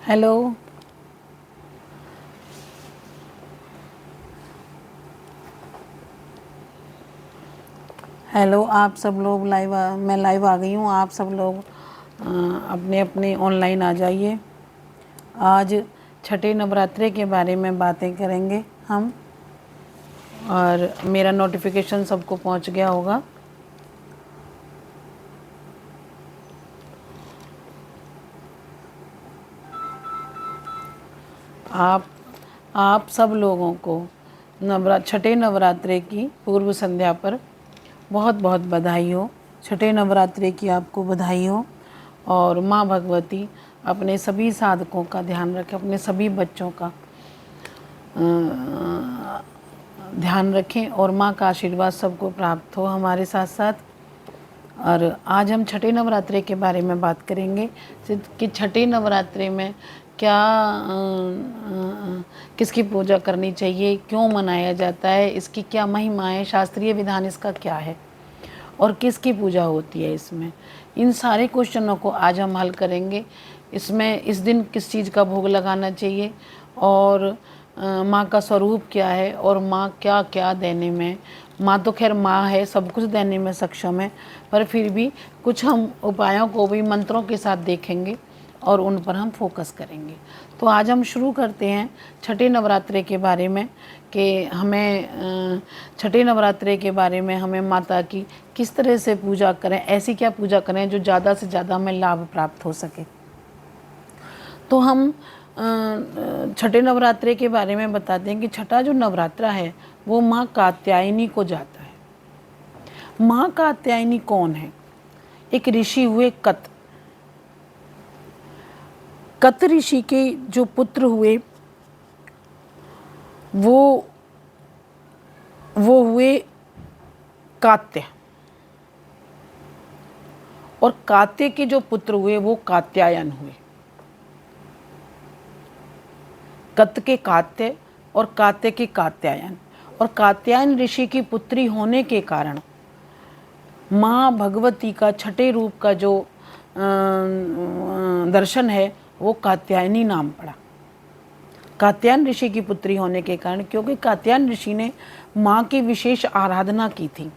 Hello. Hello, आप सब लोग मैं लाइव आ गई हूँ। आप सब लोग अपने अपने ऑनलाइन आ जाइए। आज छठे नवरात्रे के बारे में बातें करेंगे हम, और मेरा नोटिफिकेशन सबको पहुँच गया होगा। आप सब लोगों को छठे नवरात्रे की पूर्व संध्या पर बहुत बहुत बधाई हो। छठे नवरात्रे की आपको बधाई हो। और माँ भगवती अपने सभी साधकों का ध्यान रखें, अपने सभी बच्चों का ध्यान रखें, और माँ का आशीर्वाद सबको प्राप्त हो हमारे साथ साथ। और आज हम छठे नवरात्रे के बारे में बात करेंगे कि छठे नवरात्रे में क्या किसकी पूजा करनी चाहिए, क्यों मनाया जाता है, इसकी क्या महिमा है, शास्त्रीय विधान इसका क्या है, और किसकी पूजा होती है इसमें। इन सारे क्वेश्चनों को आज हम हल करेंगे। इसमें इस दिन किस चीज़ का भोग लगाना चाहिए, और माँ का स्वरूप क्या है, और माँ क्या क्या देने में, माँ तो खैर माँ है, सब कुछ देने में सक्षम है, पर फिर भी कुछ हम उपायों को भी मंत्रों के साथ देखेंगे और उन पर हम फोकस करेंगे। तो आज हम शुरू करते हैं छठे नवरात्रे के बारे में कि हमें छठे नवरात्रे के बारे में हमें माता की किस तरह से पूजा करें, ऐसी क्या पूजा करें जो ज़्यादा से ज़्यादा हमें लाभ प्राप्त हो सके। तो हम छठे नवरात्रे के बारे में बताते हैं कि छठा जो नवरात्रा है वो माँ कात्यायनी को जाता है। माँ कात्यायनी कौन है? एक ऋषि हुए कत ऋषि के जो पुत्र हुए वो हुए कात्य, और कात्य के जो पुत्र हुए वो कात्यायन हुए। कत के कात्य और कात्य के कात्यायन। और कात्यायन ऋषि की पुत्री होने के कारण माँ भगवती का छठे रूप का जो दर्शन है वो कात्यायनी नाम पड़ा। कात्यायन ऋषि की पुत्री होने के कारण, क्योंकि कात्यायन ऋषि ने माँ की विशेष आराधना की थी,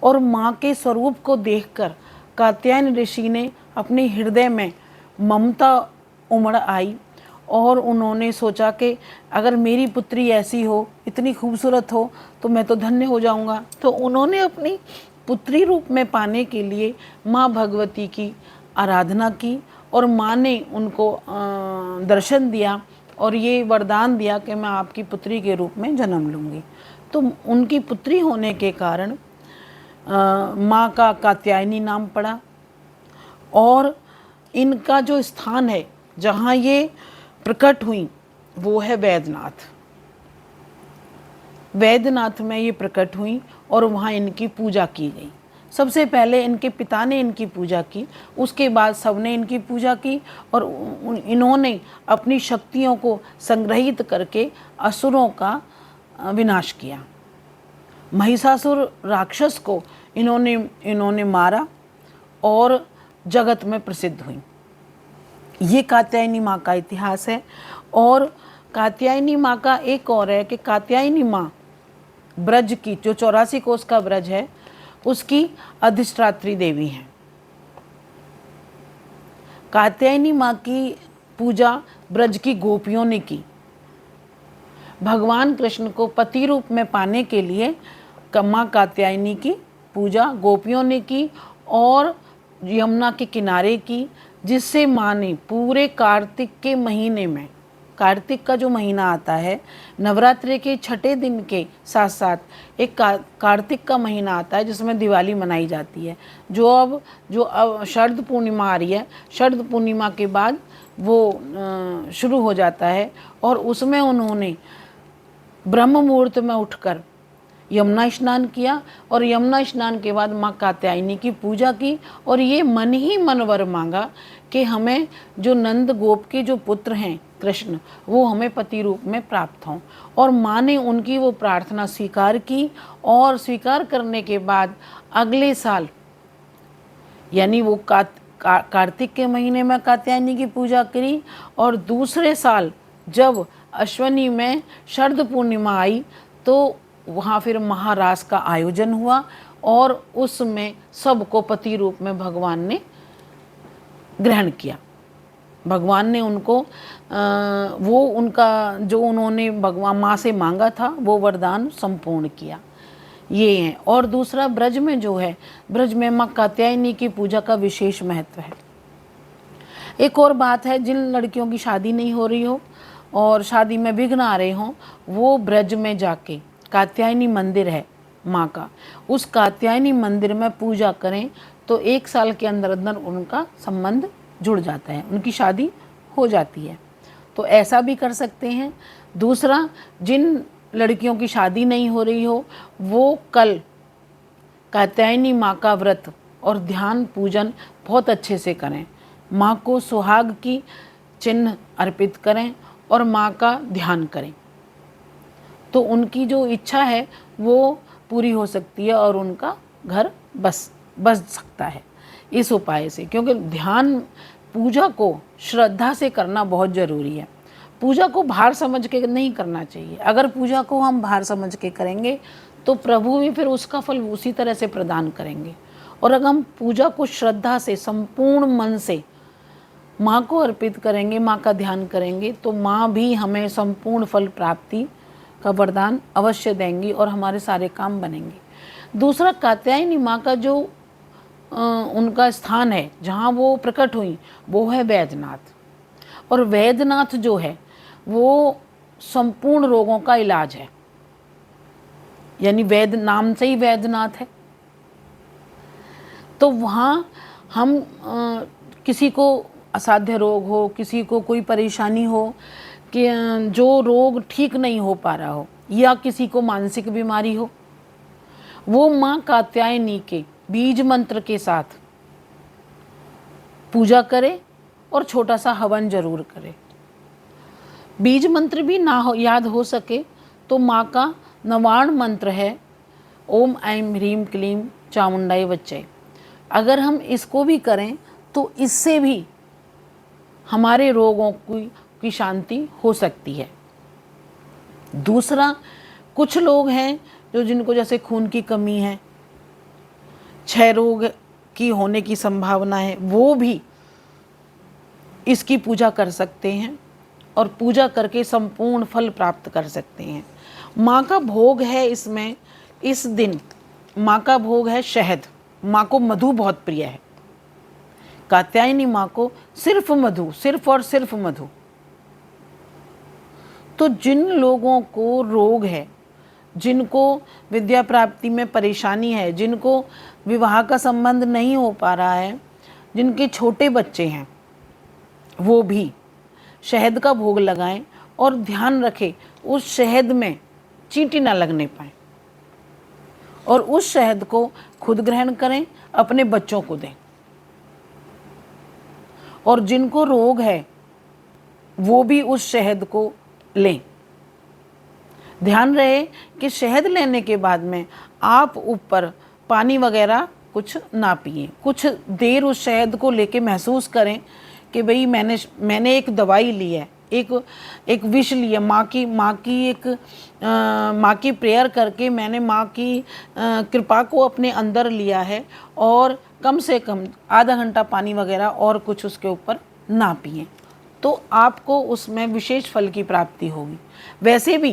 और माँ के स्वरूप को देखकर कात्यायन ऋषि ने अपने हृदय में ममता उमड़ आई, और उन्होंने सोचा कि अगर मेरी पुत्री ऐसी हो, इतनी खूबसूरत हो, तो मैं तो धन्य हो जाऊंगा। तो उन्होंने अपनी पुत्री रूप में पाने के लिए माँ भगवती की आराधना की, और माँ ने उनको दर्शन दिया और ये वरदान दिया कि मैं आपकी पुत्री के रूप में जन्म लूँगी। तो उनकी पुत्री होने के कारण माँ का कात्यायनी नाम पड़ा। और इनका जो स्थान है जहाँ ये प्रकट हुई वो है वैद्यनाथ। वैद्यनाथ में ये प्रकट हुई और वहाँ इनकी पूजा की गई। सबसे पहले इनके पिता ने इनकी पूजा की, उसके बाद सबने इनकी पूजा की, और इन्होंने अपनी शक्तियों को संग्रहित करके असुरों का विनाश किया। महिषासुर राक्षस को इन्होंने मारा और जगत में प्रसिद्ध हुई। ये कात्यायनी माँ का इतिहास है। और कात्यायनी माँ का एक और है कि कात्यायनी माँ ब्रज की, जो 84 कोस का ब्रज है, उसकी अधिष्ठात्री देवी हैं। कात्यायनी माँ की पूजा ब्रज की गोपियों ने की। भगवान कृष्ण को पति रूप में पाने के लिए माँ कात्यायनी की पूजा गोपियों ने की और यमुना के किनारे की, जिससे माँ ने पूरे कार्तिक के महीने में, कार्तिक का जो महीना आता है, नवरात्रि के छठे दिन के साथ साथ एक कार्तिक का महीना आता है जिसमें दिवाली मनाई जाती है, जो अब शरद पूर्णिमा आ रही है। शरद पूर्णिमा के बाद वो शुरू हो जाता है, और उसमें उन्होंने ब्रह्म मुहूर्त में उठकर यमुना स्नान किया, और यमुना स्नान के बाद माँ कात्यायनी की पूजा की, और ये मन ही मन वर मांगा कि हमें जो नंद गोप के जो पुत्र हैं कृष्ण, वो हमें पति रूप में प्राप्त हों। और माँ ने उनकी वो प्रार्थना स्वीकार की, और स्वीकार करने के बाद अगले साल, यानी वो कार्तिक के महीने में कात्यायनी की पूजा करी, और दूसरे साल जब अश्वनी में शरद पूर्णिमा आई तो वहाँ फिर महारास का आयोजन हुआ, और उसमें सबको पति रूप में भगवान ने ग्रहण किया। भगवान ने उनको वो उनका जो उन्होंने भगवान माँ से मांगा था वो वरदान संपूर्ण किया। ये है। और दूसरा, ब्रज में जो है, ब्रज में माँ कात्यायनी की पूजा का विशेष महत्व है। एक और बात है, जिन लड़कियों की शादी नहीं हो रही हो और शादी में विघ्न आ रहे हों, वो ब्रज में जाके, कात्यायनी मंदिर है माँ का, उस कात्यायनी मंदिर में पूजा करें तो 1 साल के अंदर अंदर उनका संबंध जुड़ जाता है, उनकी शादी हो जाती है। तो ऐसा भी कर सकते हैं। दूसरा, जिन लड़कियों की शादी नहीं हो रही हो वो कल कात्यायनी माँ का व्रत और ध्यान पूजन बहुत अच्छे से करें। माँ को सुहाग की चिन्ह अर्पित करें और माँ का ध्यान करें, तो उनकी जो इच्छा है वो पूरी हो सकती है और उनका घर बस सकता है इस उपाय से। क्योंकि ध्यान, पूजा को श्रद्धा से करना बहुत ज़रूरी है। पूजा को भार समझ के नहीं करना चाहिए। अगर पूजा को हम भार समझ के करेंगे तो प्रभु भी फिर उसका फल उसी तरह से प्रदान करेंगे। और अगर हम पूजा को श्रद्धा से, संपूर्ण मन से माँ को अर्पित करेंगे, माँ का ध्यान करेंगे, तो माँ भी हमें संपूर्ण फल प्राप्ति का वरदान अवश्य देंगी और हमारे सारे काम बनेंगे। दूसरा, कात्यायनी माँ का जो उनका स्थान है जहाँ वो प्रकट हुई वो है वैद्यनाथ। और वैद्यनाथ जो है वो संपूर्ण रोगों का इलाज है, यानी वैद्य नाम से ही वैद्यनाथ है। तो वहाँ हम किसी को असाध्य रोग हो, किसी को कोई परेशानी हो कि जो रोग ठीक नहीं हो पा रहा हो, या किसी को मानसिक बीमारी हो, वो माँ कात्यायनी के बीज मंत्र के साथ पूजा करे और छोटा सा हवन जरूर करे। बीज मंत्र भी ना हो याद हो सके तो माँ का नवाण मंत्र है, ओम ऐं ह्रीं क्लीं चामुंडाय वच्चय। अगर हम इसको भी करें तो इससे भी हमारे रोगों की शांति हो सकती है। दूसरा, कुछ लोग हैं जो जिनको जैसे खून की कमी है, क्षय रोग की होने की संभावना है, वो भी इसकी पूजा कर सकते हैं और पूजा करके संपूर्ण फल प्राप्त कर सकते हैं। माँ का भोग है इसमें, इस दिन माँ का भोग है शहद। माँ को मधु बहुत प्रिय है। कात्यायनी माँ को सिर्फ मधु, सिर्फ और सिर्फ मधु। तो जिन लोगों को रोग है, जिनको विद्या प्राप्ति में परेशानी है, जिनको विवाह का संबंध नहीं हो पा रहा है, जिनके छोटे बच्चे हैं, वो भी शहद का भोग लगाएं और ध्यान रखें उस शहद में चींटी ना लगने पाए, और उस शहद को खुद ग्रहण करें, अपने बच्चों को दें। और जिनको रोग है वो भी उस शहद को लें। ध्यान रहे कि शहद लेने के बाद में आप ऊपर पानी वगैरह कुछ ना पिए। कुछ देर उस शहद को लेके महसूस करें कि भाई मैंने एक दवाई ली है, एक विष ली है, माँ की प्रेयर करके मैंने माँ की कृपा को अपने अंदर लिया है, और कम से कम आधा घंटा पानी वगैरह और कुछ उसके ऊपर ना पिए, तो आपको उसमें विशेष फल की प्राप्ति होगी। वैसे भी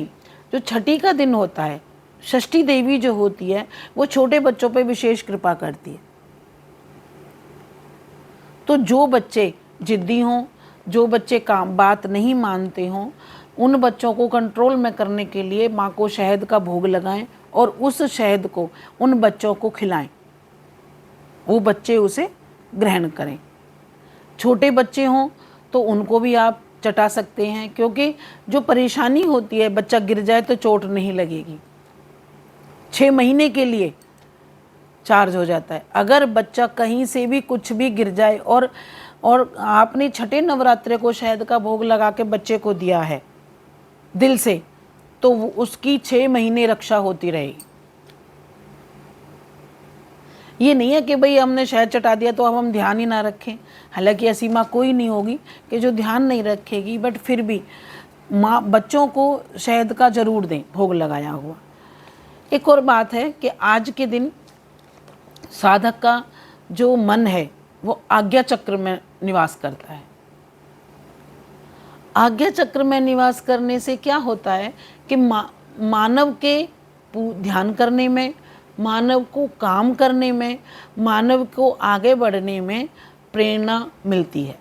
जो छठी का दिन होता है, षष्ठी देवी जो होती है, वो छोटे बच्चों पे विशेष कृपा करती है। तो जो बच्चे जिद्दी हों, जो बच्चे काम बात नहीं मानते हों, उन बच्चों को कंट्रोल में करने के लिए माँ को शहद का भोग लगाएं और उस शहद को उन बच्चों को खिलाएं, वो बच्चे उसे ग्रहण करें। छोटे बच्चे हों तो उनको भी आप चटा सकते हैं, क्योंकि जो परेशानी होती है, बच्चा गिर जाए तो चोट नहीं लगेगी, 6 महीने के लिए चार्ज हो जाता है। अगर बच्चा कहीं से भी कुछ भी गिर जाए और आपने छठे नवरात्रे को शहद का भोग लगा के बच्चे को दिया है दिल से, तो उसकी 6 महीने रक्षा होती रहेगी। ये नहीं है कि भाई हमने शहद चटा दिया तो अब हम ध्यान ही ना रखें। हालांकि ऐसी माँ कोई नहीं होगी कि जो ध्यान नहीं रखेगी, बट फिर भी माँ बच्चों को शहद का ज़रूर दें, भोग लगाया हुआ। एक और बात है कि आज के दिन साधक का जो मन है वो आज्ञा चक्र में निवास करता है। आज्ञा चक्र में निवास करने से क्या होता है कि मानव के ध्यान करने में, मानव को काम करने में, मानव को आगे बढ़ने में प्रेरणा मिलती है।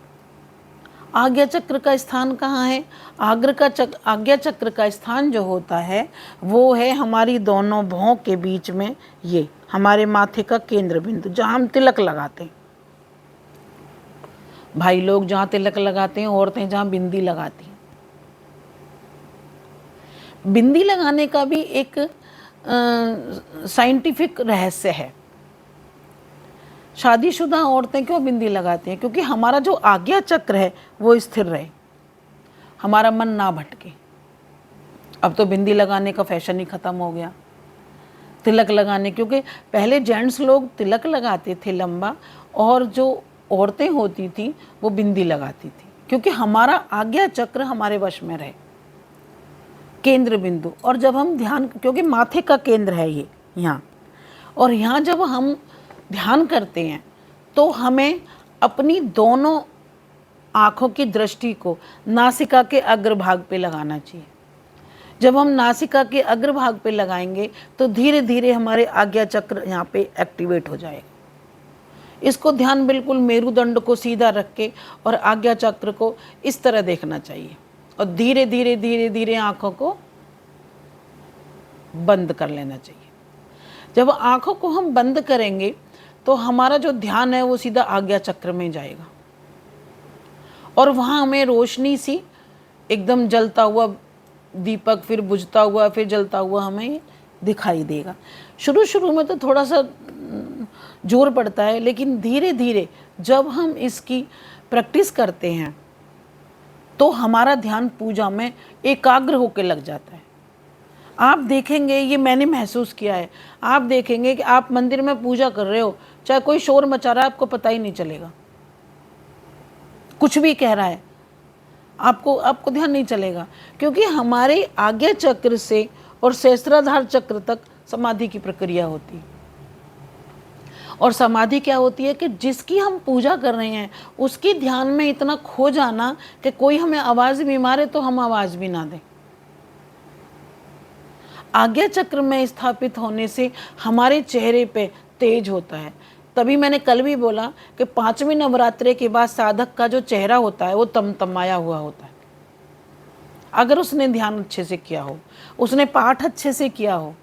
आज्ञा चक्र का स्थान कहाँ है? आज्ञा चक्र का स्थान जो होता है वो है हमारी दोनों भौं के बीच में, ये हमारे माथे का केंद्र बिंदु जहाँ हम तिलक लगाते हैं। भाई लोग जहाँ तिलक लगाते हैं, औरतें जहाँ बिंदी लगाती हैं। बिंदी लगाने का भी एक साइंटिफिक रहस्य है। शादीशुदा औरतें क्यों बिंदी लगाती हैं? क्योंकि हमारा जो आज्ञा चक्र है वो स्थिर रहे, हमारा मन ना भटके। अब तो बिंदी लगाने का फैशन ही ख़त्म हो गया, तिलक लगाने, क्योंकि पहले जेंट्स लोग तिलक लगाते थे लंबा, और जो औरतें होती थी वो बिंदी लगाती थी, क्योंकि हमारा आज्ञा चक्र हमारे वश में रहे, केंद्र बिंदु। और जब हम ध्यान, क्योंकि माथे का केंद्र है ये यहाँ, और यहाँ जब हम ध्यान करते हैं तो हमें अपनी दोनों आँखों की दृष्टि को नासिका के अग्रभाग पे लगाना चाहिए। जब हम नासिका के अग्रभाग पे लगाएंगे तो धीरे धीरे हमारे आज्ञा चक्र यहाँ पे एक्टिवेट हो जाएगा। इसको ध्यान बिल्कुल मेरुदंड को सीधा रख के और आज्ञा चक्र को इस तरह देखना चाहिए, और धीरे धीरे धीरे धीरे आँखों को बंद कर लेना चाहिए। जब आँखों को हम बंद करेंगे तो हमारा जो ध्यान है वो सीधा आज्ञा चक्र में जाएगा, और वहाँ हमें रोशनी सी एकदम जलता हुआ दीपक, फिर बुझता हुआ, फिर जलता हुआ हमें दिखाई देगा। शुरू शुरू में तो थोड़ा सा जोर पड़ता है, लेकिन धीरे धीरे जब हम इसकी प्रैक्टिस करते हैं तो हमारा ध्यान पूजा में एकाग्र होकर लग जाता है। आप देखेंगे, ये मैंने महसूस किया है, आप देखेंगे कि आप मंदिर में पूजा कर रहे हो, चाहे कोई शोर मचा रहा है आपको पता ही नहीं चलेगा, कुछ भी कह रहा है आपको ध्यान नहीं चलेगा, क्योंकि हमारे आज्ञा चक्र से और सहस्त्राधार चक्र तक समाधि की प्रक्रिया होती है। और समाधि क्या होती है कि जिसकी हम पूजा कर रहे हैं उसकी ध्यान में इतना खो जाना कि कोई हमें आवाज़ भी मारे तो हम आवाज़ भी ना दें। आज्ञा चक्र में स्थापित होने से हमारे चेहरे पे तेज होता है। तभी मैंने कल भी बोला कि 5वें नवरात्रे के बाद साधक का जो चेहरा होता है वो तमतमाया हुआ होता है। अगर उसने ध्यान अच्छे से किया हो, उसने पाठ अच्छे से किया हो,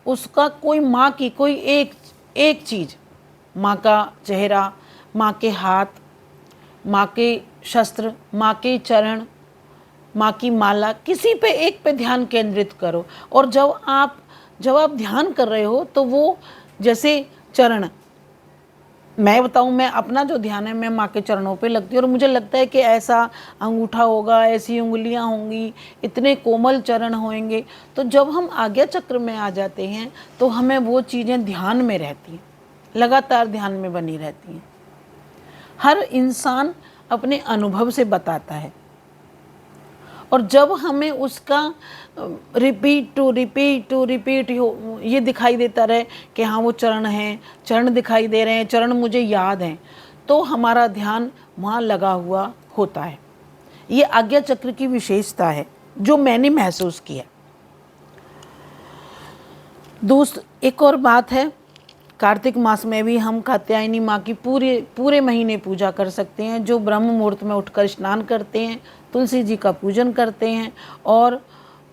उसका कोई माँ की कोई एक चीज़, माँ का चेहरा, माँ के हाथ, माँ के शस्त्र, माँ के चरण, माँ की माला, किसी पे एक पे ध्यान केंद्रित करो। और जब आप ध्यान कर रहे हो तो वो जैसे चरण, मैं बताऊं, मैं अपना जो ध्यान है मैं माँ के चरणों पे लगती हूँ, और मुझे लगता है कि ऐसा अंगूठा होगा, ऐसी उंगलियां होंगी, इतने कोमल चरण होंगे। तो जब हम आज्ञा चक्र में आ जाते हैं तो हमें वो चीज़ें ध्यान में रहती हैं, लगातार ध्यान में बनी रहती हैं। हर इंसान अपने अनुभव से बताता है, और जब हमें उसका रिपीट टू रिपीट ये दिखाई देता रहे कि हाँ वो चरण हैं, चरण दिखाई दे रहे हैं, चरण मुझे याद हैं, तो हमारा ध्यान वहाँ लगा हुआ होता है। ये आज्ञा चक्र की विशेषता है जो मैंने महसूस किया। एक और बात है, कार्तिक मास में भी हम कात्यायनी माँ की पूरे महीने पूजा कर सकते हैं। जो ब्रह्म मुहूर्त में उठकर स्नान करते हैं, तुलसी जी का पूजन करते हैं, और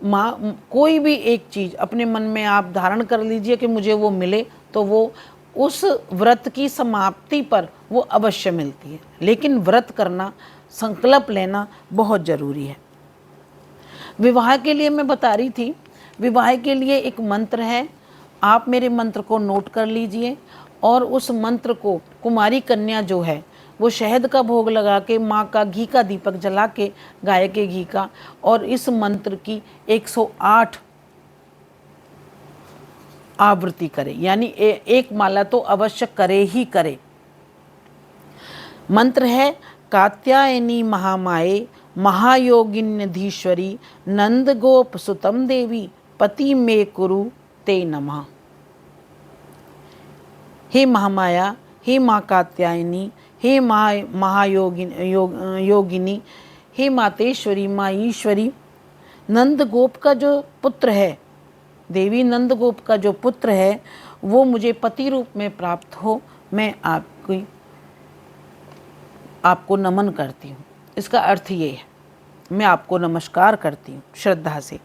माँ कोई भी एक चीज़ अपने मन में आप धारण कर लीजिए कि मुझे वो मिले, तो वो उस व्रत की समाप्ति पर वो अवश्य मिलती है। लेकिन व्रत करना, संकल्प लेना बहुत ज़रूरी है। विवाह के लिए मैं बता रही थी, विवाह के लिए एक मंत्र है, आप मेरे मंत्र को नोट कर लीजिए, और उस मंत्र को कुमारी कन्या जो है वो शहद का भोग लगा के, माँ का घी का दीपक जला के, गाय के घी का, और इस मंत्र की 108 आवृत्ति करे, यानी एक माला तो अवश्य करे ही करे। मंत्र है कात्यायनी महामाये महायोगिन्यधीश्वरी नंद गोप सुतम देवी पति मे कुरु ते नमः। हे महामाया, हे माँ कात्यायनी, हे योगिनी, हे मातेश्वरी, माँ ईश्वरी, नंद गोप का जो पुत्र है, देवी नंद गोप का जो पुत्र है वो मुझे पति रूप में प्राप्त हो, मैं आपको नमन करती हूँ। इसका अर्थ ये है, मैं आपको नमस्कार करती हूँ श्रद्धा से।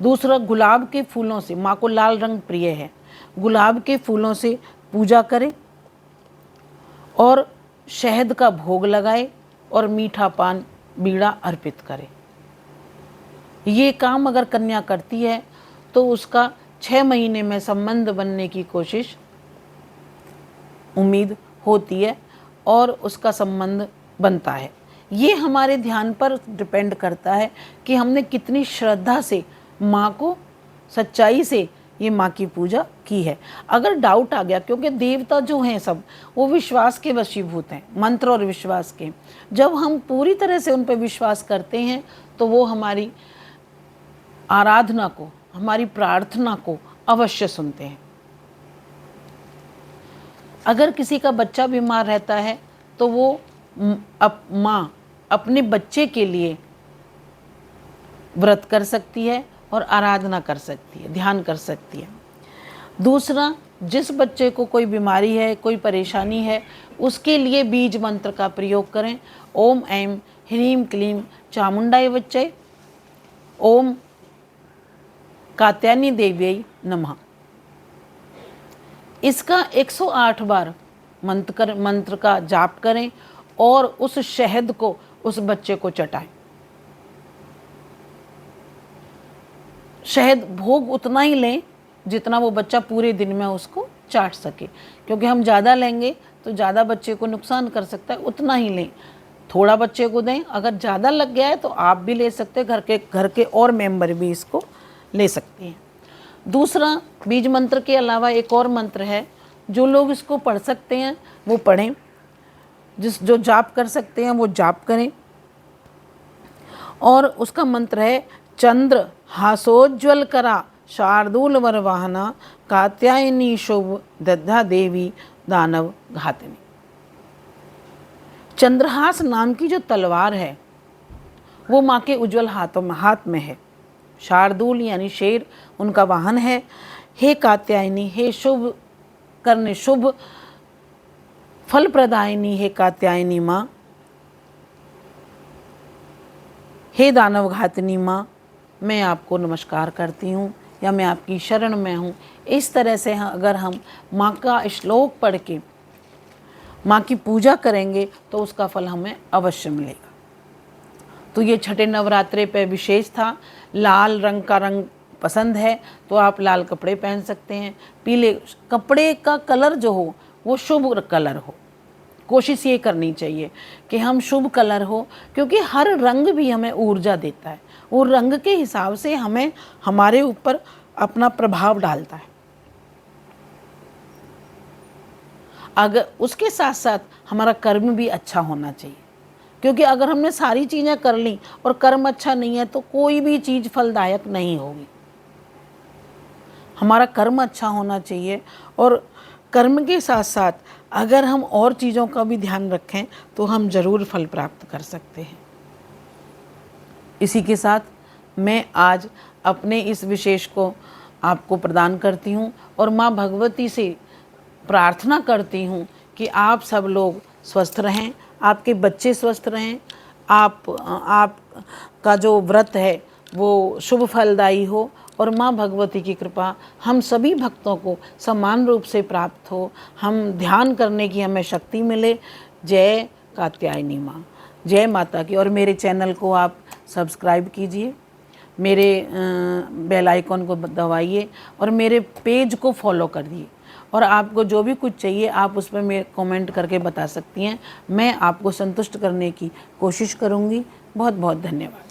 दूसरा, गुलाब के फूलों से, माँ को लाल रंग प्रिय है, गुलाब के फूलों से पूजा करें और शहद का भोग लगाए और मीठा पान बीड़ा अर्पित करें। ये काम अगर कन्या करती है तो उसका 6 महीने में संबंध बनने की कोशिश उम्मीद होती है और उसका संबंध बनता है। ये हमारे ध्यान पर डिपेंड करता है कि हमने कितनी श्रद्धा से माँ को, सच्चाई से ये माँ की पूजा की है। अगर डाउट आ गया, क्योंकि देवता जो हैं सब वो विश्वास के वशीभूत हैं, मंत्र और विश्वास के, जब हम पूरी तरह से उन पर विश्वास करते हैं तो वो हमारी आराधना को, हमारी प्रार्थना को अवश्य सुनते हैं। अगर किसी का बच्चा बीमार रहता है तो वो माँ अपने बच्चे के लिए व्रत कर सकती है और आराधना कर सकती है, ध्यान कर सकती है। दूसरा, जिस बच्चे को कोई बीमारी है, कोई परेशानी है, उसके लिए बीज मंत्र का प्रयोग करें। ओम ऐं ह्रीं क्लीं चामुंडाय वच्चय, ओम कात्यायनी देव्यै नमः। इसका 108 बार मंत्र का जाप करें और उस शहद को उस बच्चे को चटाएं। शहद भोग उतना ही लें जितना वो बच्चा पूरे दिन में उसको चाट सके, क्योंकि हम ज़्यादा लेंगे तो ज़्यादा बच्चे को नुकसान कर सकता है, उतना ही लें। थोड़ा बच्चे को दें, अगर ज़्यादा लग गया है तो आप भी ले सकते हैं, घर के और मेंबर भी इसको ले सकते हैं। दूसरा, बीज मंत्र के अलावा एक और मंत्र है, जो लोग इसको पढ़ सकते हैं वो पढ़ें, जो जाप कर सकते हैं वो जाप करें। और उसका मंत्र है चंद्र हासोज्वल करा शार्दूल वर वाहना कात्यायनी शुभ दद्धा देवी दानव घातिनी। चंद्रहास नाम की जो तलवार है वो माँ के उज्जवल हाथ में है। शार्दूल यानी शेर उनका वाहन है। हे कात्यायनी, हे शुभ करने, शुभ फल प्रदायिनी, हे कात्यायनी माँ, हे दानव घातिनी माँ, मैं आपको नमस्कार करती हूँ या मैं आपकी शरण में हूँ। इस तरह से अगर हम माँ का श्लोक पढ़ के माँ की पूजा करेंगे तो उसका फल हमें अवश्य मिलेगा। तो ये छठे नवरात्रे पे विशेष था। लाल रंग का रंग पसंद है तो आप लाल कपड़े पहन सकते हैं। पीले कपड़े का कलर जो हो वो शुभ कलर हो, कोशिश ये करनी चाहिए कि हम शुभ कलर हो, क्योंकि हर रंग भी हमें ऊर्जा देता है। वो रंग के हिसाब से हमें हमारे ऊपर अपना प्रभाव डालता है। अगर उसके साथ साथ हमारा कर्म भी अच्छा होना चाहिए, क्योंकि अगर हमने सारी चीज़ें कर ली और कर्म अच्छा नहीं है तो कोई भी चीज़ फलदायक नहीं होगी। हमारा कर्म अच्छा होना चाहिए और कर्म के साथ साथ अगर हम और चीज़ों का भी ध्यान रखें तो हम ज़रूर फल प्राप्त कर सकते हैं। इसी के साथ मैं आज अपने इस विशेष को आपको प्रदान करती हूँ और माँ भगवती से प्रार्थना करती हूँ कि आप सब लोग स्वस्थ रहें, आपके बच्चे स्वस्थ रहें, आप का जो व्रत है वो शुभ फलदायी हो और माँ भगवती की कृपा हम सभी भक्तों को समान रूप से प्राप्त हो। हम ध्यान करने की हमें शक्ति मिले। जय कात्यायनी माँ, जय माता की। और मेरे चैनल को आप सब्सक्राइब कीजिए, मेरे बेल आइकॉन को दबाइए और मेरे पेज को फॉलो करिए। और आपको जो भी कुछ चाहिए आप उस पर मेरे कमेंट करके बता सकती हैं। मैं आपको संतुष्ट करने की कोशिश करूँगी। बहुत बहुत धन्यवाद।